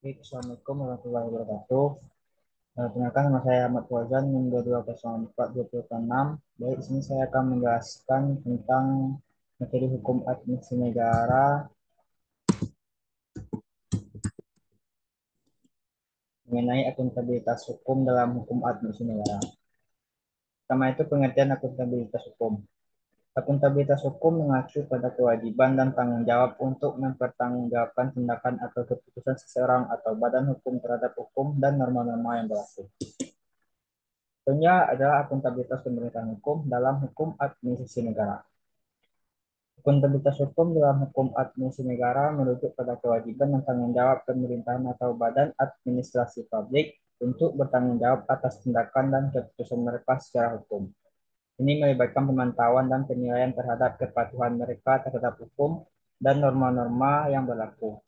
Baik, Assalamualaikum warahmatullahi wabarakatuh. Perkenalkan nama saya Ahmad Fauzan, NIM 2204-2026. Baik, di sini saya akan menjelaskan tentang materi hukum administrasi negara mengenai akuntabilitas hukum dalam hukum administrasi negara. Pertama itu pengertian akuntabilitas hukum. Akuntabilitas hukum mengacu pada kewajiban dan tanggung jawab untuk mempertanggungjawabkan tindakan atau keputusan seseorang atau badan hukum terhadap hukum dan norma-norma yang berlaku. Contohnya adalah akuntabilitas pemerintahan hukum dalam hukum administrasi negara. Akuntabilitas hukum dalam hukum administrasi negara merujuk pada kewajiban dan tanggung jawab pemerintahan atau badan administrasi publik untuk bertanggung jawab atas tindakan dan keputusan mereka secara hukum. Ini melibatkan pemantauan dan penilaian terhadap kepatuhan mereka terhadap hukum dan norma-norma yang berlaku.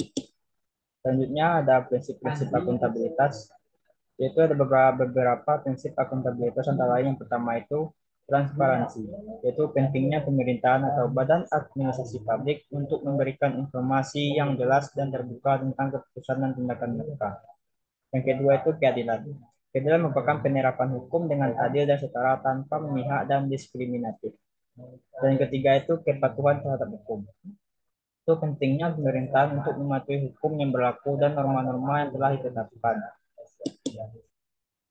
Selanjutnya ada prinsip-prinsip akuntabilitas, yaitu ada beberapa prinsip akuntabilitas antara lain yang pertama itu transparansi, yaitu pentingnya pemerintahan atau badan administrasi publik untuk memberikan informasi yang jelas dan terbuka tentang keputusan dan tindakan mereka. Yang kedua itu keadilan. Keadilan merupakan penerapan hukum dengan adil dan setara tanpa memihak dan diskriminatif. Dan yang ketiga itu kepatuhan terhadap hukum. Itu pentingnya pemerintahan untuk mematuhi hukum yang berlaku dan norma-norma yang telah ditetapkan.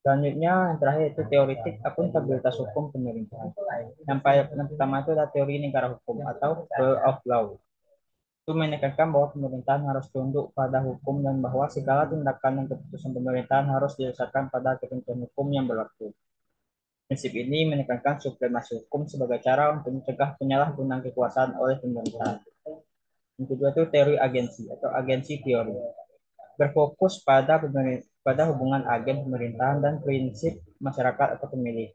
Selanjutnya, yang terakhir itu teoritik akuntabilitas hukum pemerintahan. Yang pertama itu adalah teori negara hukum atau rule of law. Itu menekankan bahwa pemerintahan harus tunduk pada hukum dan bahwa segala tindakan dan keputusan pemerintahan harus didasarkan pada ketentuan hukum yang berlaku. Prinsip ini menekankan supremasi hukum sebagai cara untuk mencegah penyalahgunaan kekuasaan oleh pemerintahan. Yang kedua itu teori agensi atau agensi teori. Berfokus pada hubungan agen pemerintahan dan prinsip masyarakat atau pemilih.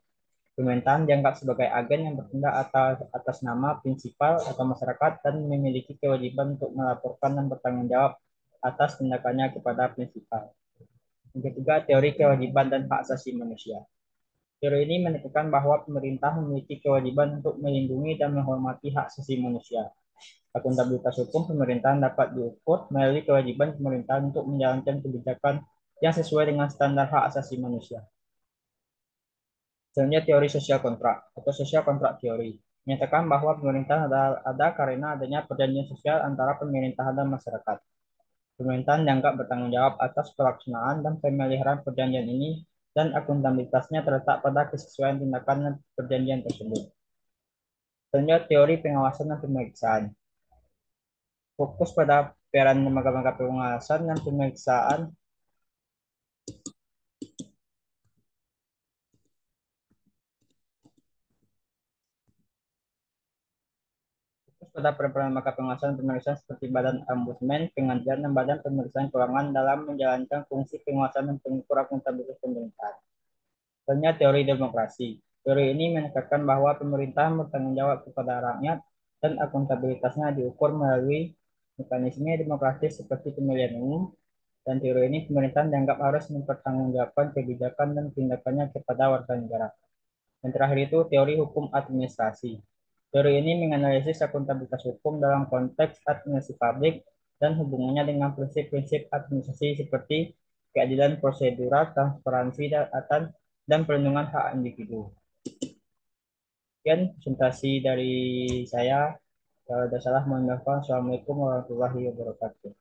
Pemerintahan dianggap sebagai agen yang bertindak atas nama prinsipal atau masyarakat dan memiliki kewajiban untuk melaporkan dan bertanggung jawab atas tindakannya kepada prinsipal. Yang ketiga, teori kewajiban dan hak asasi manusia. Teori ini menekankan bahwa pemerintah memiliki kewajiban untuk melindungi dan menghormati hak asasi manusia. Akuntabilitas hukum pemerintahan dapat diukur melalui kewajiban pemerintahan untuk menjalankan kebijakan yang sesuai dengan standar hak asasi manusia. Selanjutnya teori sosial kontrak atau sosial kontrak teori menyatakan bahwa pemerintahan ada karena adanya perjanjian sosial antara pemerintahan dan masyarakat. Pemerintahan dianggap bertanggung jawab atas pelaksanaan dan pemeliharaan perjanjian ini dan akuntabilitasnya terletak pada kesesuaian tindakan dan perjanjian tersebut. Selanjutnya teori pengawasan dan pemeriksaan. Fokus pada peran lembaga-lembaga pengawasan dan pemeriksaan pada peran lembaga pengawasan dan pemeriksaan seperti Badan Ombudsman, Pengadilan, dan Badan Pemeriksaan Keuangan dalam menjalankan fungsi pengawasan dan pengukur akuntabilitas pemerintahan. Selanjutnya teori demokrasi. Teori ini menekankan bahwa pemerintahan bertanggung jawab kepada rakyat dan akuntabilitasnya diukur melalui mekanisme demokratis seperti pemilihan umum. Dan teori ini pemerintahan dianggap harus mempertanggungjawabkan kebijakan dan tindakannya kepada warga negara. Yang terakhir itu teori hukum administrasi. Teori ini menganalisis akuntabilitas hukum dalam konteks administrasi publik dan hubungannya dengan prinsip-prinsip administrasi seperti keadilan prosedural, transparansi dan perlindungan hak individu. Sekian presentasi dari saya. Kalau ada salah, mohon maaf. Assalamualaikum warahmatullahi wabarakatuh.